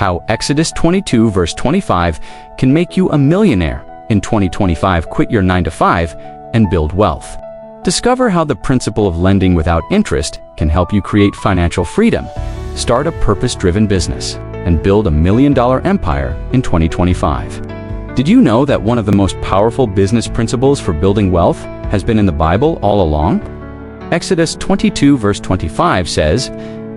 how Exodus 22 verse 25 can make you a millionaire in 2025. Quit your 9-to-5 and build wealth. Discover how the principle of lending without interest can help you create financial freedom, start a purpose-driven business, and build a $1 million empire in 2025. Did you know that one of the most powerful business principles for building wealth has been in the Bible all along? Exodus 22 verse 25 says,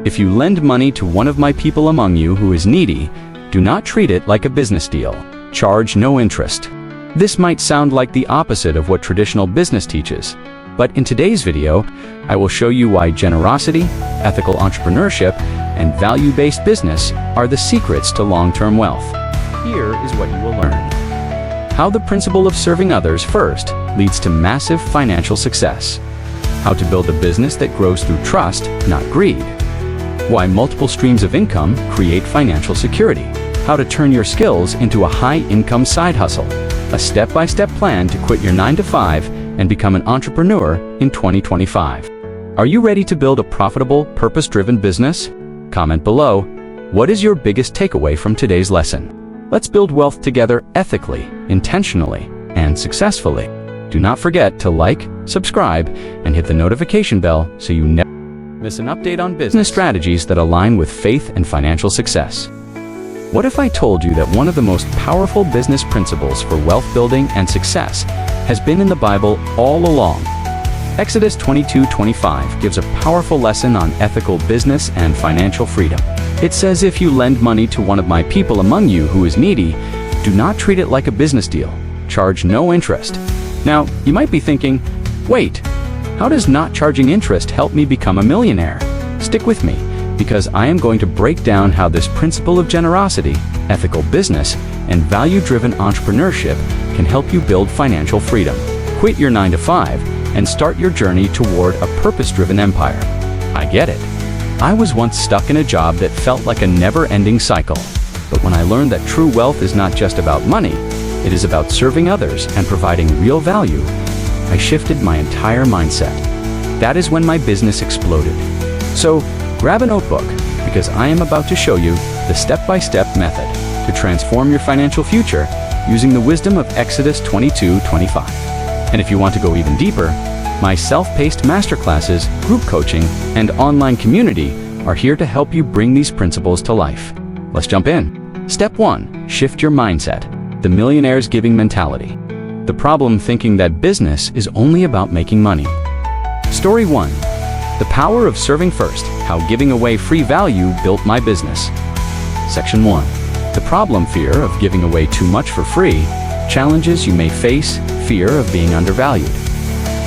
"If you lend money to one of my people among you who is needy, do not treat it like a business deal. Charge no interest." This might sound like the opposite of what traditional business teaches, but in today's video, I will show you why generosity, ethical entrepreneurship, and value-based business are the secrets to long-term wealth. Here is what you will learn. How the principle of serving others first leads to massive financial success. How to build a business that grows through trust, not greed. Why multiple streams of income create financial security. How to turn your skills into a high-income side hustle. A step-by-step plan to quit your 9-to-5 and become an entrepreneur in 2025. Are you ready to build a profitable, purpose-driven business? Comment below, what is your biggest takeaway from today's lesson? Let's build wealth together ethically, intentionally, and successfully. Do not forget to like, subscribe, and hit the notification bell so you never miss an update on business strategies that align with faith and financial success. What if I told you that one of the most powerful business principles for wealth building and success has been in the Bible all along? Exodus 22:25 gives a powerful lesson on ethical business and financial freedom. It says, "If you lend money to one of my people among you who is needy, do not treat it like a business deal. Charge no interest." Now, you might be thinking, wait, how does not charging interest help me become a millionaire? Stick with me, because I am going to break down how this principle of generosity, ethical business, and value-driven entrepreneurship can help you build financial freedom. Quit your 9-to-5 and start your journey toward a purpose-driven empire. I get it. I was once stuck in a job that felt like a never-ending cycle. But when I learned that true wealth is not just about money, it is about serving others and providing real value, I shifted my entire mindset. That is when my business exploded. So, grab a notebook, because I am about to show you the step-by-step method to transform your financial future using the wisdom of Exodus 22:25. And if you want to go even deeper, my self-paced masterclasses, group coaching, and online community are here to help you bring these principles to life. Let's jump in. Step 1. Shift your mindset. The millionaire's giving mentality. The problem thinking that business is only about making money. Story 1. The power of serving first. How giving away free value built my business. Section 1. The problem fear of giving away too much for free. Challenges you may face. Fear of being undervalued.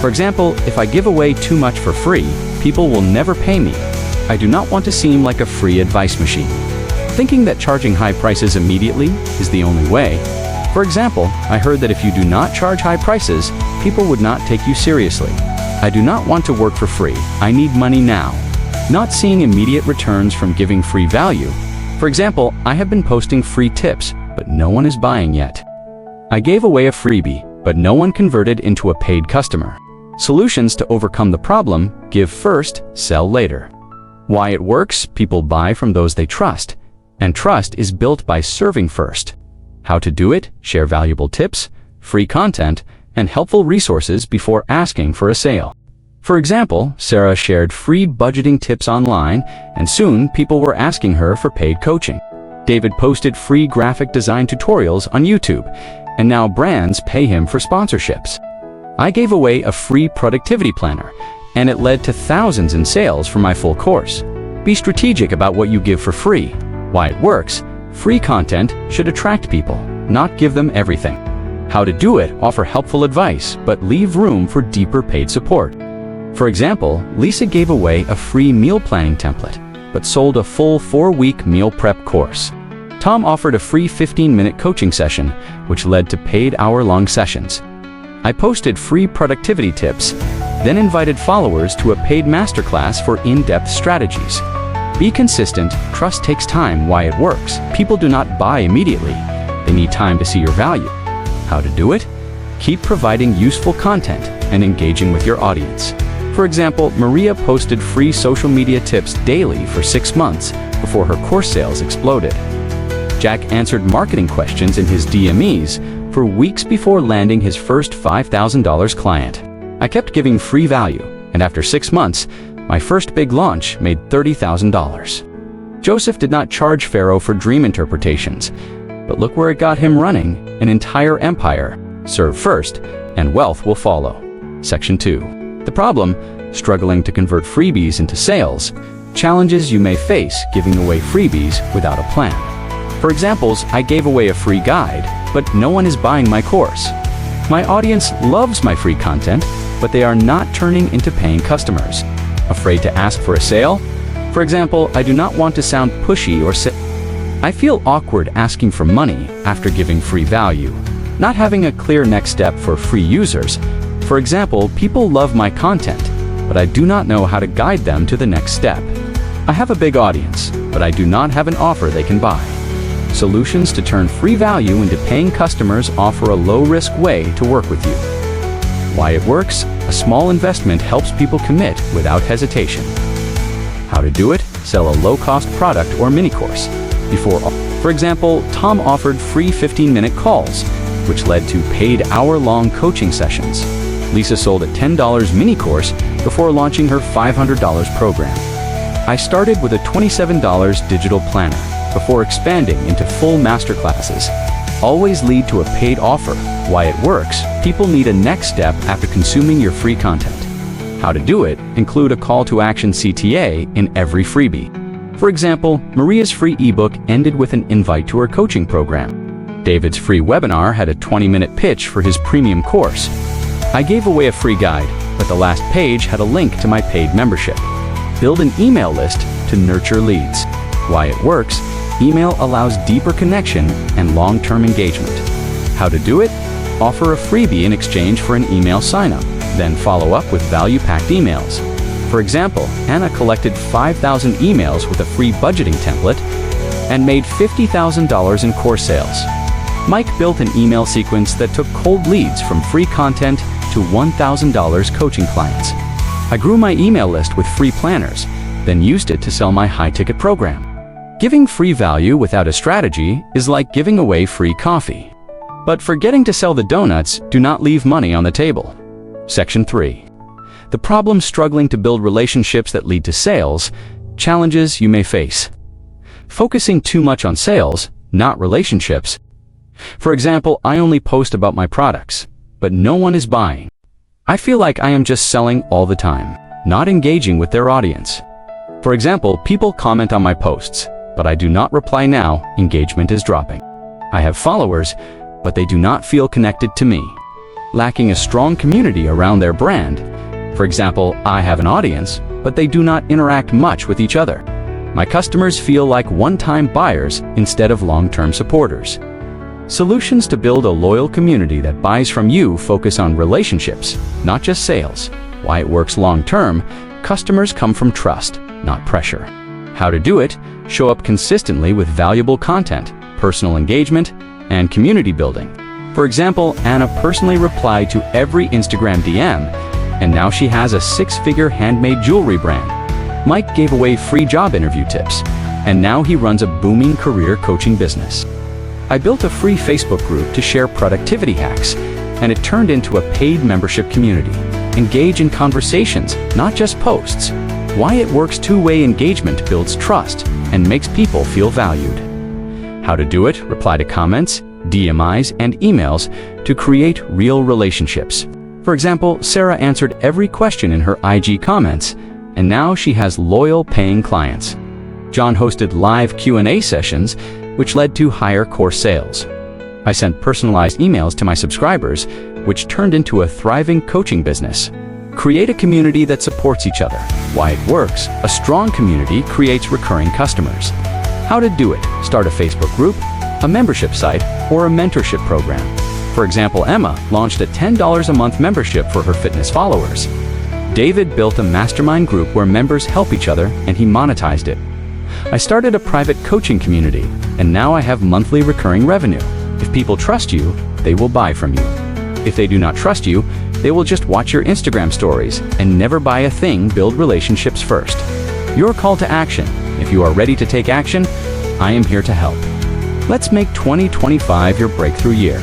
For example, if I give away too much for free, people will never pay me. I do not want to seem like a free advice machine. Thinking that charging high prices immediately is the only way. For example, I heard that if you do not charge high prices, people would not take you seriously. I do not want to work for free. I need money now. Not seeing immediate returns from giving free value. For example, I have been posting free tips, but no one is buying yet. I gave away a freebie, but no one converted into a paid customer. Solutions to overcome the problem: give first, sell later. Why it works: people buy from those they trust, and trust is built by serving first. How to do it: share valuable tips, free content, and helpful resources before asking for a sale. For example, Sarah shared free budgeting tips online, and soon people were asking her for paid coaching. David posted free graphic design tutorials on YouTube, and now brands pay him for sponsorships. I gave away a free productivity planner, and it led to thousands in sales for my full course. Be strategic about what you give for free. Why it works: free content should attract people, not give them everything. How to do it: offer helpful advice, but leave room for deeper paid support. For example, Lisa gave away a free meal planning template, but sold a full 4-week meal prep course. Tom offered a free 15-minute coaching session, which led to paid hour-long sessions. I posted free productivity tips, then invited followers to a paid masterclass for in-depth strategies. Be consistent. Trust takes time. Why it works: people do not buy immediately. They need time to see your value. How to do it: keep providing useful content and engaging with your audience. For example, Maria posted free social media tips daily for 6 months before her course sales exploded. Jack answered marketing questions in his DMEs for weeks before landing his first $5,000 client. I kept giving free value, and after 6 months, my first big launch made $30,000. Joseph did not charge Pharaoh for dream interpretations, but look where it got him running an entire empire. Serve first, and wealth will follow. Section 2. The problem: struggling to convert freebies into sales. Challenges you may face giving away freebies without a plan. For examples, I gave away a free guide, but no one is buying my course. My audience loves my free content, but they are not turning into paying customers. Afraid to ask for a sale? For example, I do not want to sound pushy or I feel awkward asking for money after giving free value. Not having a clear next step for free users. For example, people love my content, but I do not know how to guide them to the next step. I have a big audience, but I do not have an offer they can buy. Solutions to turn free value into paying customers offer a low-risk way to work with you. Why it works: a small investment helps people commit without hesitation. How to do it: sell a low-cost product or mini-course. For example, Tom offered free 15-minute calls, which led to paid hour-long coaching sessions. Lisa sold a $10 mini-course before launching her $500 program. I started with a $27 digital planner before expanding into full masterclasses. Always lead to a paid offer. Why it works: people need a next step after consuming your free content. How to do it: include a call to action CTA in every freebie. For example, Maria's free ebook ended with an invite to her coaching program. David's free webinar had a 20-minute pitch for his premium course. I gave away a free guide, but the last page had a link to my paid membership. Build an email list to nurture leads. Why it works: email allows deeper connection and long-term engagement. How to do it: offer a freebie in exchange for an email sign-up, then follow up with value-packed emails. For example, Anna collected 5,000 emails with a free budgeting template and made $50,000 in course sales. Mike built an email sequence that took cold leads from free content to $1,000 coaching clients. I grew my email list with free planners, then used it to sell my high-ticket program. Giving free value without a strategy is like giving away free coffee. But forgetting to sell the donuts, do not leave money on the table. Section 3. The problem: struggling to build relationships that lead to sales. Challenges you may face. Focusing too much on sales, not relationships. For example, I only post about my products, but no one is buying. I feel like I am just selling all the time, not engaging with their audience. For example, people comment on my posts, but I do not reply now. Engagement is dropping. I have followers, but they do not feel connected to me. Lacking a strong community around their brand. For example, I have an audience, but they do not interact much with each other. My customers feel like one-time buyers instead of long-term supporters. Solutions to build a loyal community that buys from you focus on relationships, not just sales. Why it works long-term: customers come from trust, not pressure. How to do it: show up consistently with valuable content, personal engagement, and community building. For example, Anna personally replied to every Instagram DM, and now she has a 6-figure handmade jewelry brand. Mike gave away free job interview tips, and now he runs a booming career coaching business. I built a free Facebook group to share productivity hacks, and it turned into a paid membership community. Engage in conversations, not just posts. Why it works: two-way engagement builds trust and makes people feel valued. How to do it: reply to comments, DMIs, and emails to create real relationships. For example, Sarah answered every question in her IG comments, and now she has loyal paying clients. John hosted live Q&A sessions, which led to higher course sales. I sent personalized emails to my subscribers, which turned into a thriving coaching business. Create a community that supports each other. Why it works: a strong community creates recurring customers. How to do it: start a Facebook group, a membership site, or a mentorship program. For example, Emma launched a $10 a month membership for her fitness followers. David built a mastermind group where members help each other, and he monetized it. I started a private coaching community, and now I have monthly recurring revenue. If people trust you, they will buy from you. If they do not trust you, they will just watch your Instagram stories and never buy a thing. Build relationships first. Your call to action: if you are ready to take action, I am here to help. Let's make 2025 your breakthrough year.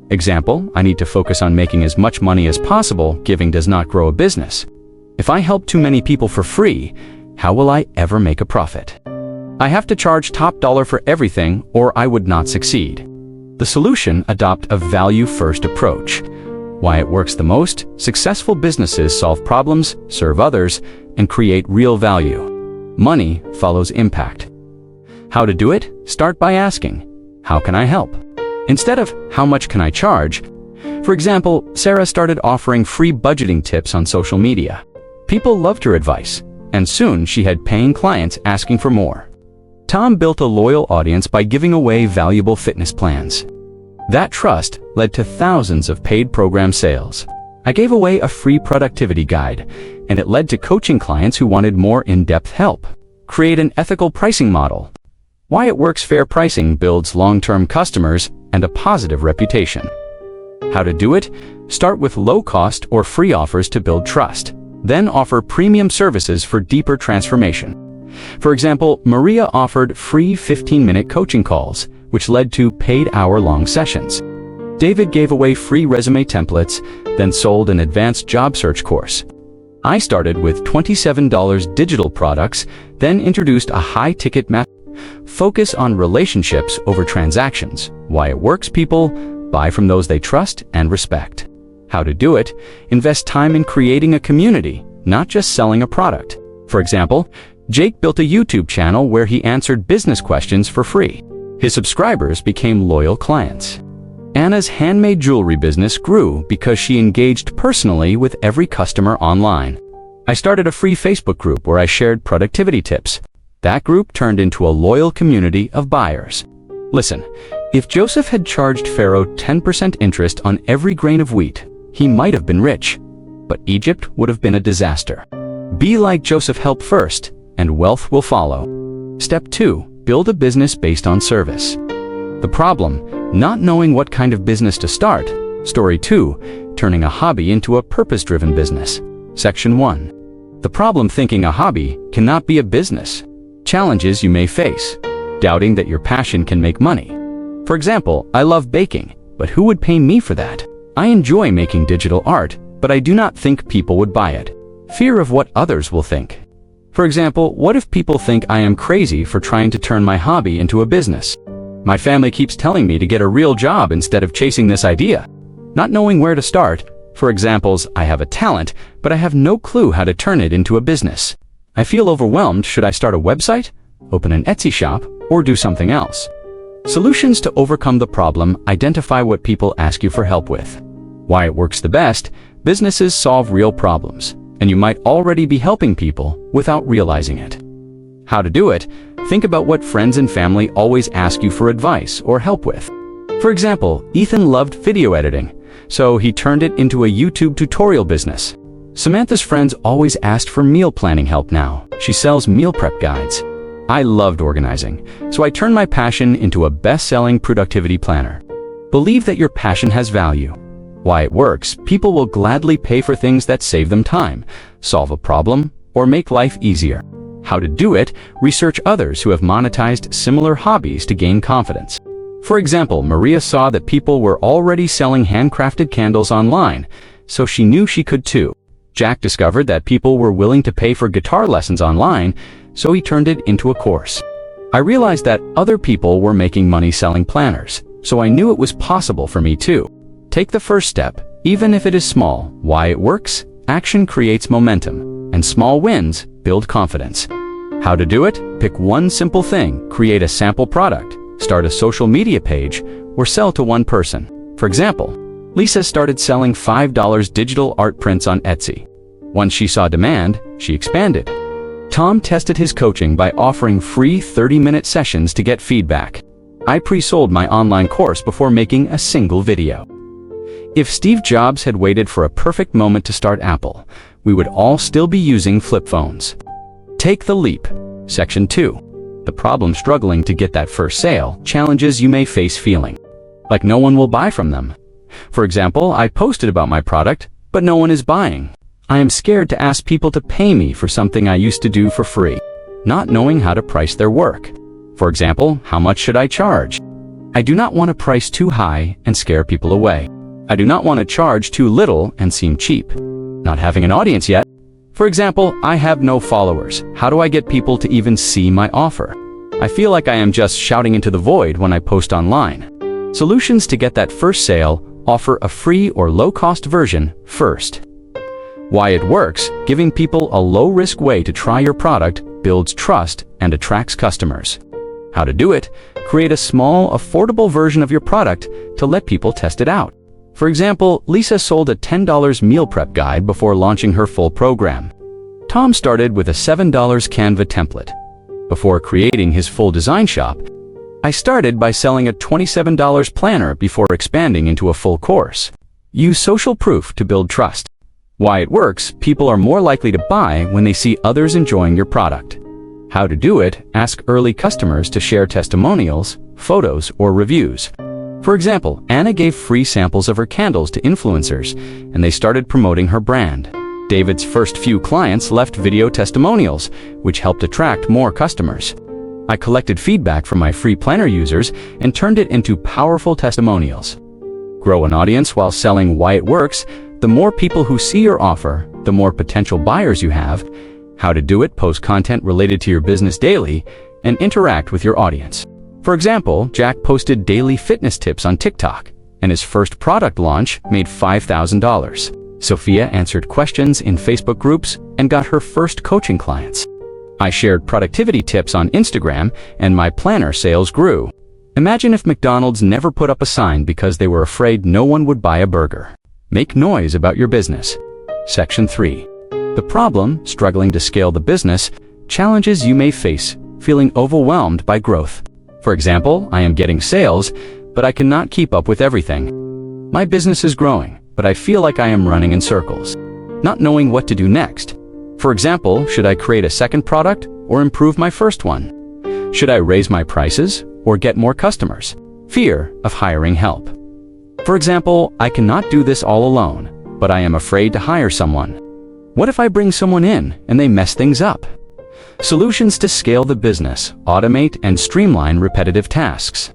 Example, I need to focus on making as much money as possible. Giving does not grow a business. If I help too many people for free, how will I ever make a profit? I have to charge top dollar for everything or I would not succeed. The solution: adopt a value-first approach. Why it works the most: successful businesses solve problems, serve others, and create real value. Money follows impact. How to do it? Start by asking, how can I help? Instead of, how much can I charge? For example, Sarah started offering free budgeting tips on social media. People loved her advice, and soon she had paying clients asking for more. Tom built a loyal audience by giving away valuable fitness plans. That trust led to thousands of paid program sales. I gave away a free productivity guide, and it led to coaching clients who wanted more in-depth help. Create an ethical pricing model. Why it works: fair pricing builds long-term customers and a positive reputation. How to do it? Start with low-cost or free offers to build trust. Then offer premium services for deeper transformation. For example, Maria offered free 15-minute coaching calls, which led to paid hour-long sessions. David gave away free resume templates, then sold an advanced job search course. I started with $27 digital products, then introduced a high-ticket method. Focus on relationships over transactions. Why it works: people buy from those they trust and respect. How to do it? Invest time in creating a community, not just selling a product. For example, Jake built a YouTube channel where he answered business questions for free. His subscribers became loyal clients. Anna's handmade jewelry business grew because she engaged personally with every customer online. I started a free Facebook group where I shared productivity tips. That group turned into a loyal community of buyers. Listen, if Joseph had charged Pharaoh 10% interest on every grain of wheat, he might have been rich, but Egypt would have been a disaster. Be like Joseph: help first, and wealth will follow. Step 2. Build a business based on service. The problem: not knowing what kind of business to start. Story 2. Turning a hobby into a purpose-driven business. Section 1. The problem: thinking a hobby cannot be a business. Challenges you may face: doubting that your passion can make money. For example, I love baking, but who would pay me for that? I enjoy making digital art, but I do not think people would buy it. Fear of what others will think. For example, what if people think I am crazy for trying to turn my hobby into a business? My family keeps telling me to get a real job instead of chasing this idea. Not knowing where to start. For examples, I have a talent, but I have no clue how to turn it into a business. I feel overwhelmed. Should I start a website, open an Etsy shop, or do something else? Solutions to overcome the problem: identify what people ask you for help with. Why it works the best: businesses solve real problems, and you might already be helping people without realizing it. How to do it: think about what friends and family always ask you for advice or help with. For example, Ethan loved video editing, so he turned it into a YouTube tutorial business. Samantha's friends always asked for meal planning help. Now she sells meal prep guides. I loved organizing, so I turned my passion into a best-selling productivity planner. Believe that your passion has value. Why it works: people will gladly pay for things that save them time, solve a problem, or make life easier. How to do it: research others who have monetized similar hobbies to gain confidence. For example, Maria saw that people were already selling handcrafted candles online, so she knew she could too. Jack discovered that people were willing to pay for guitar lessons online, so he turned it into a course. I realized that other people were making money selling planners, so I knew it was possible for me too. Take the first step, even if it is small. Why it works: action creates momentum, and small wins build confidence. How to do it: pick one simple thing, create a sample product, start a social media page, or sell to one person. For example, Lisa started selling $5 digital art prints on Etsy. Once she saw demand, she expanded. Tom tested his coaching by offering free 30-minute sessions to get feedback. I pre-sold my online course before making a single video. If Steve Jobs had waited for a perfect moment to start Apple, we would all still be using flip phones. Take the leap. Section 2. The problem: struggling to get that first sale. Challenges you may face: feeling like no one will buy from them. For example, I posted about my product, but no one is buying. I am scared to ask people to pay me for something I used to do for free. Not knowing how to price their work. For example, how much should I charge? I do not want to price too high and scare people away. I do not want to charge too little and seem cheap. Not having an audience yet. For example, I have no followers. How do I get people to even see my offer? I feel like I am just shouting into the void when I post online. Solutions to get that first sale: offer a free or low-cost version first. Why it works: giving people a low-risk way to try your product builds trust and attracts customers. How to do it: create a small, affordable version of your product to let people test it out. For example, Lisa sold a $10 meal prep guide before launching her full program. Tom started with a $7 Canva template. Before creating his full design shop, I started by selling a $27 planner before expanding into a full course. Use social proof to build trust. Why it works: people are more likely to buy when they see others enjoying your product. How to do it: ask early customers to share testimonials, photos, or reviews. For example, Anna gave free samples of her candles to influencers, and they started promoting her brand. David's first few clients left video testimonials, which helped attract more customers. I collected feedback from my free planner users and turned it into powerful testimonials. Grow an audience while selling. Why it works: the more people who see your offer, the more potential buyers you have. How to do it: post content related to your business daily and interact with your audience. For example, Jack posted daily fitness tips on TikTok, and his first product launch made $5,000. Sophia answered questions in Facebook groups and got her first coaching clients. I shared productivity tips on Instagram, and my planner sales grew. Imagine if McDonald's never put up a sign because they were afraid no one would buy a burger. Make noise about your business. Section 3. The problem: struggling to scale the business. Challenges you may face: feeling overwhelmed by growth. For example, I am getting sales, but I cannot keep up with everything. My business is growing, but I feel like I am running in circles. Not knowing what to do next. For example, should I create a second product or improve my first one? Should I raise my prices or get more customers? Fear of hiring help. For example, I cannot do this all alone, but I am afraid to hire someone. What if I bring someone in and they mess things up? Solutions to scale the business: automate and streamline repetitive tasks.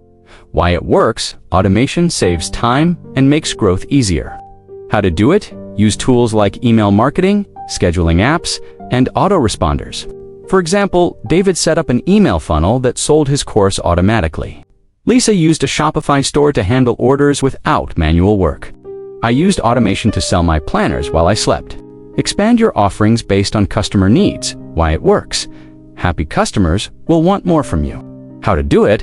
Why it works: automation saves time and makes growth easier. How to do it: use tools like email marketing, scheduling apps, and autoresponders. For example, David set up an email funnel that sold his course automatically. Lisa used a Shopify store to handle orders without manual work. I used automation to sell my planners while I slept. Expand your offerings based on customer needs. Why it works: happy customers will want more from you. How to do it: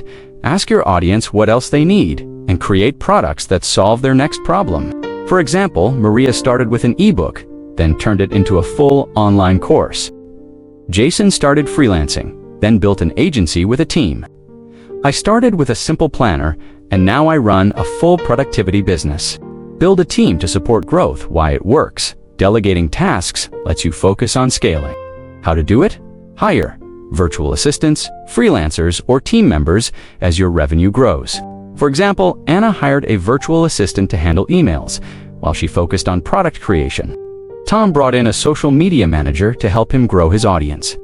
ask your audience what else they need and create products that solve their next problem. For example, Maria started with an ebook, then turned it into a full online course. Jason started freelancing, then built an agency with a team. I started with a simple planner, and now I run a full productivity business. Build a team to support growth. Why it works: delegating tasks lets you focus on scaling. How to do it: hire virtual assistants, freelancers, or team members as your revenue grows. For example, Anna hired a virtual assistant to handle emails while she focused on product creation. Tom brought in a social media manager to help him grow his audience.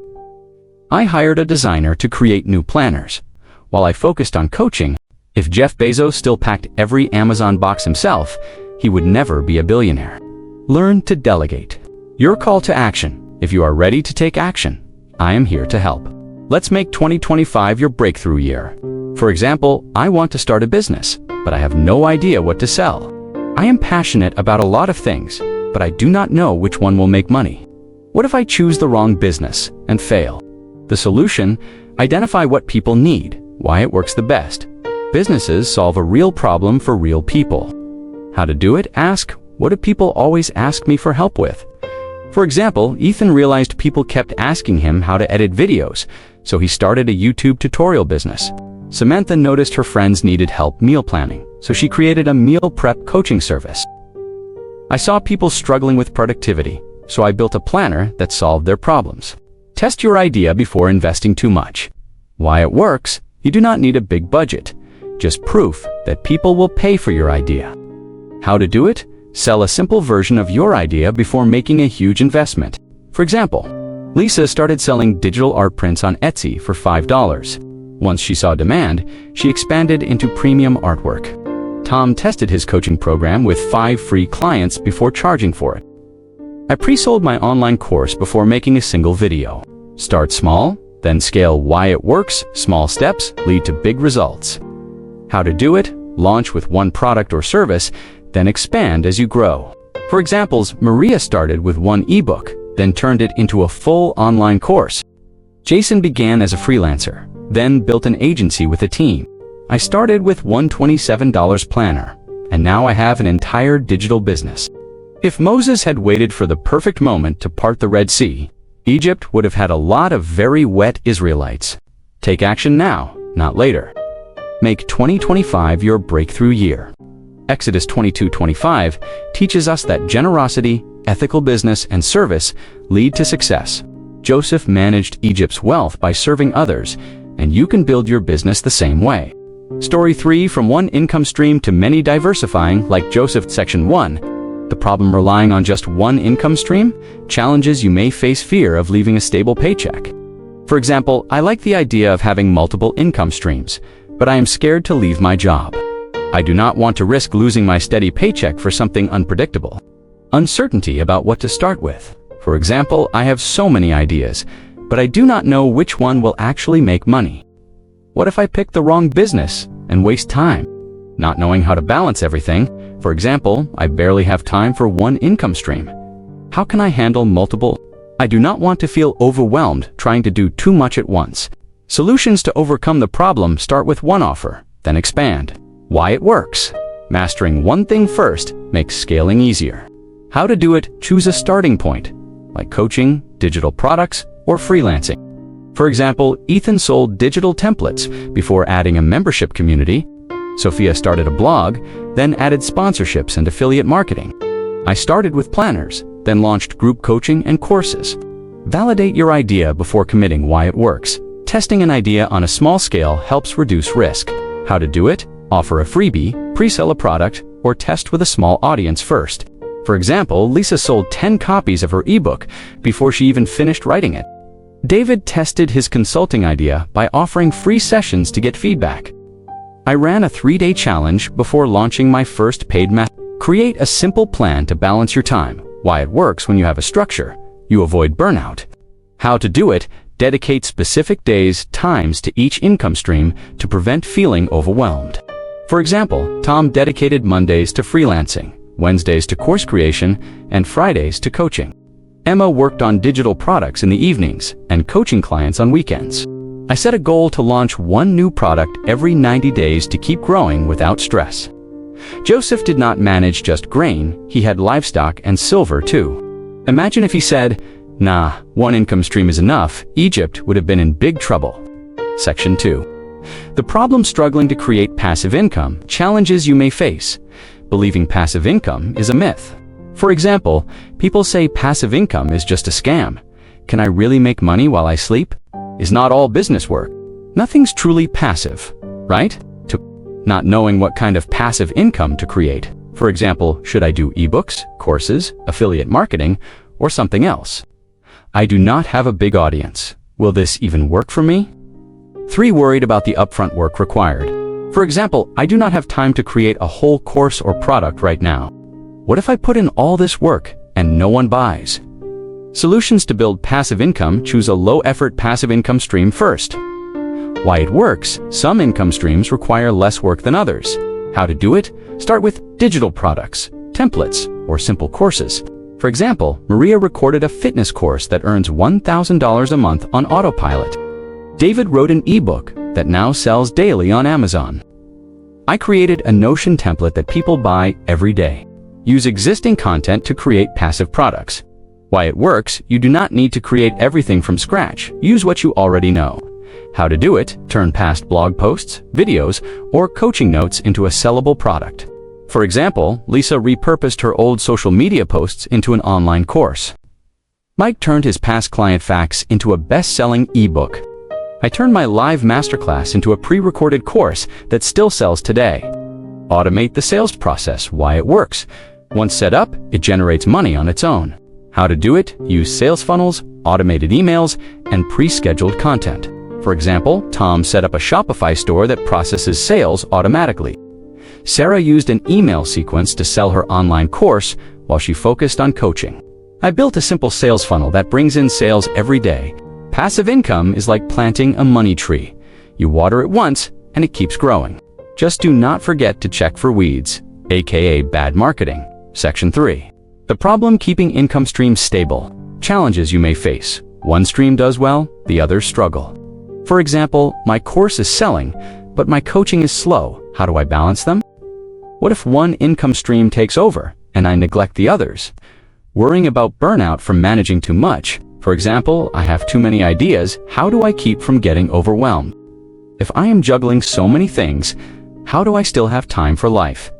I hired a designer to create new planners while I focused on coaching. If Jeff Bezos still packed every Amazon box himself, he would never be a billionaire. Learn to delegate. Your call to action: if you are ready to take action, I am here to help. Let's make 2025 your breakthrough year. For example, I want to start a business, but I have no idea what to sell. I am passionate about a lot of things, but I do not know which one will make money. What if I choose the wrong business and fail? The solution: identify what people need. Why it works the best: businesses solve a real problem for real people. How to do it: ask, what do people always ask me for help with? For example, Ethan realized people kept asking him how to edit videos, so he started a YouTube tutorial business. Samantha noticed her friends needed help meal planning, so she created a meal prep coaching service. I saw people struggling with productivity, so I built a planner that solved their problems. Test your idea before investing too much. Why it works: you do not need a big budget, just proof that people will pay for your idea. How to do it: sell a simple version of your idea before making a huge investment. For example, Lisa started selling digital art prints on Etsy for $5. Once she saw demand, she expanded into premium artwork. Tom tested his coaching program with 5 free clients before charging for it. I pre-sold my online course before making a single video. Start small, then scale. Why it works. Small steps lead to big results. How to do it. Launch with one product or service, then expand as you grow. For examples, Maria started with one ebook, then turned it into a full online course. Jason began as a freelancer, then built an agency with a team. I started with $127 planner, and now I have an entire digital business. If Moses had waited for the perfect moment to part the Red Sea, Egypt would have had a lot of very wet Israelites. Take action now, not later. Make 2025 your breakthrough year. Exodus 22:25 teaches us that generosity, ethical business, and service lead to success. Joseph managed Egypt's wealth by serving others, and you can build your business the same way. Story 3: From one income stream to many. Diversifying, like Joseph. Section 1. The problem: relying on just one income stream. Challenges: you may face fear of leaving a stable paycheck. For example, I like the idea of having multiple income streams, but I am scared to leave my job. I do not want to risk losing my steady paycheck for something unpredictable. Uncertainty about what to start with. For example, I have so many ideas, but I do not know which one will actually make money. What if I pick the wrong business and waste time? Not knowing how to balance everything. For example, I barely have time for one income stream. How can I handle multiple? I do not want to feel overwhelmed trying to do too much at once. Solutions to overcome the problem: start with one offer, then expand. Why it works. Mastering one thing first makes scaling easier. How to do it: choose a starting point, like coaching, digital products, or freelancing. For example, Ethan sold digital templates before adding a membership community. Sophia started a blog, then added sponsorships and affiliate marketing. I started with planners, then launched group coaching and courses. Validate your idea before committing. Why it works. Testing an idea on a small scale helps reduce risk. How to do it: offer a freebie, pre-sell a product, or test with a small audience first. For example, Lisa sold 10 copies of her ebook before she even finished writing it. David tested his consulting idea by offering free sessions to get feedback. I ran a 3-day challenge before launching my first paid method. Create a simple plan to balance your time. Why it works. When you have a structure, you avoid burnout. How to do it: dedicate specific days, times to each income stream to prevent feeling overwhelmed. For example, Tom dedicated Mondays to freelancing, Wednesdays to course creation, and Fridays to coaching. Emma worked on digital products in the evenings and coaching clients on weekends. I set a goal to launch one new product every 90 days to keep growing without stress. Joseph did not manage just grain, he had livestock and silver too. Imagine if he said, "Nah, one income stream is enough," Egypt would have been in big trouble. Section 2. The problem: struggling to create passive income. Challenges you may face. Believing passive income is a myth. For example, people say passive income is just a scam. Can I really make money while I sleep? Is not all business work? Nothing's truly passive, right? Not knowing what kind of passive income to create. For example, should I do ebooks, courses, affiliate marketing, or something else? I do not have a big audience. Will this even work for me? 3. Worried about the upfront work required. For example, I do not have time to create a whole course or product right now. What if I put in all this work and no one buys? Solutions to build passive income: choose a low-effort passive income stream first. Why it works. Some income streams require less work than others. How to do it? Start with digital products, templates, or simple courses. For example, Maria recorded a fitness course that earns $1,000 a month on autopilot. David wrote an ebook that now sells daily on Amazon. I created a Notion template that people buy every day. Use existing content to create passive products. Why it works. You do not need to create everything from scratch. Use what you already know. How to do it: turn past blog posts, videos, or coaching notes into a sellable product. For example, Lisa repurposed her old social media posts into an online course. Mike turned his past client facts into a best-selling ebook. I turned my live masterclass into a pre-recorded course that still sells today. Automate the sales process. Why it works. Once set up, it generates money on its own. How to do it: use sales funnels, automated emails, and pre-scheduled content. For example, Tom set up a Shopify store that processes sales automatically. Sarah used an email sequence to sell her online course while she focused on coaching. I built a simple sales funnel that brings in sales every day. Passive income is like planting a money tree. You water it once, and it keeps growing. Just do not forget to check for weeds, aka bad marketing. Section 3. The problem keeping income streams stable. Challenges you may face. One stream does well, the others struggle. For example, my course is selling, but my coaching is slow. How do I balance them? What if one income stream takes over, and I neglect the others? Worrying about burnout from managing too much. For example, I have too many ideas. How do I keep from getting overwhelmed? If I am juggling so many things, how do I still have time for life?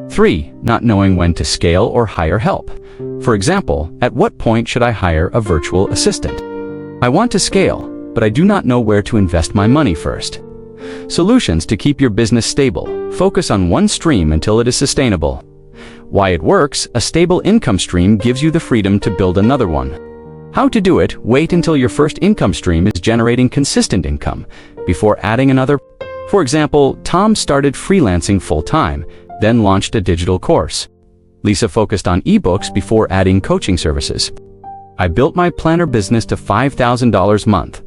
3. Not knowing when to scale or hire help. For example, at what point should I hire a virtual assistant? I want to scale, but I do not know where to invest my money first. Solutions to keep your business stable. Focus on one stream until it is sustainable. Why it works: a stable income stream gives you the freedom to build another one. How to do it: wait until your first income stream is generating consistent income before adding another. For example, Tom started freelancing full-time, then launched a digital course. Lisa focused on ebooks before adding coaching services. I built my planner business to $5,000 a month.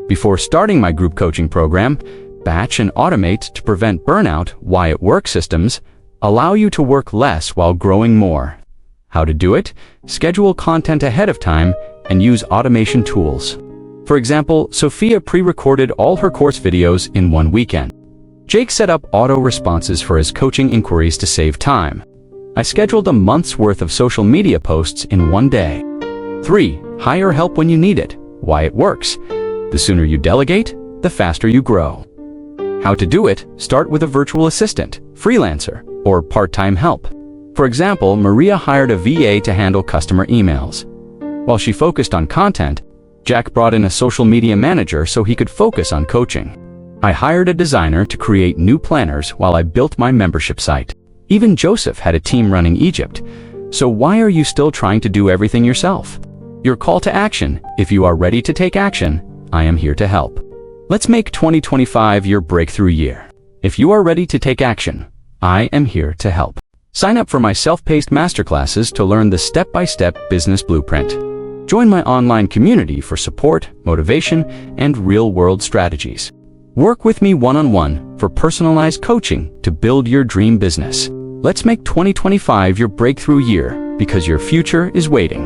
Before starting my group coaching program, batch and automate to prevent burnout. Why it works systems allow you to work less while growing more. How to do it: schedule content ahead of time and use automation tools. For example, Sophia pre-recorded all her course videos in one weekend. Jake set up auto responses for his coaching inquiries to save time. I scheduled a month's worth of social media posts in one day. 3. Hire help when you need it. Why it works: the sooner you delegate, the faster you grow. How to do it: start with a virtual assistant, freelancer, or part-time help. For example, Maria hired a VA to handle customer emails. While she focused on content, Jack brought in a social media manager so he could focus on coaching. I hired a designer to create new planners while I built my membership site. Even Joseph had a team running Egypt. So why are you still trying to do everything yourself? Your call to action: if you are ready to take action, I am here to help. Let's make 2025 your breakthrough year. If you are ready to take action, I am here to help. Sign up for my self-paced masterclasses to learn the step-by-step business blueprint. Join my online community for support, motivation, and real-world strategies. Work with me one-on-one for personalized coaching to build your dream business. Let's make 2025 your breakthrough year, because your future is waiting.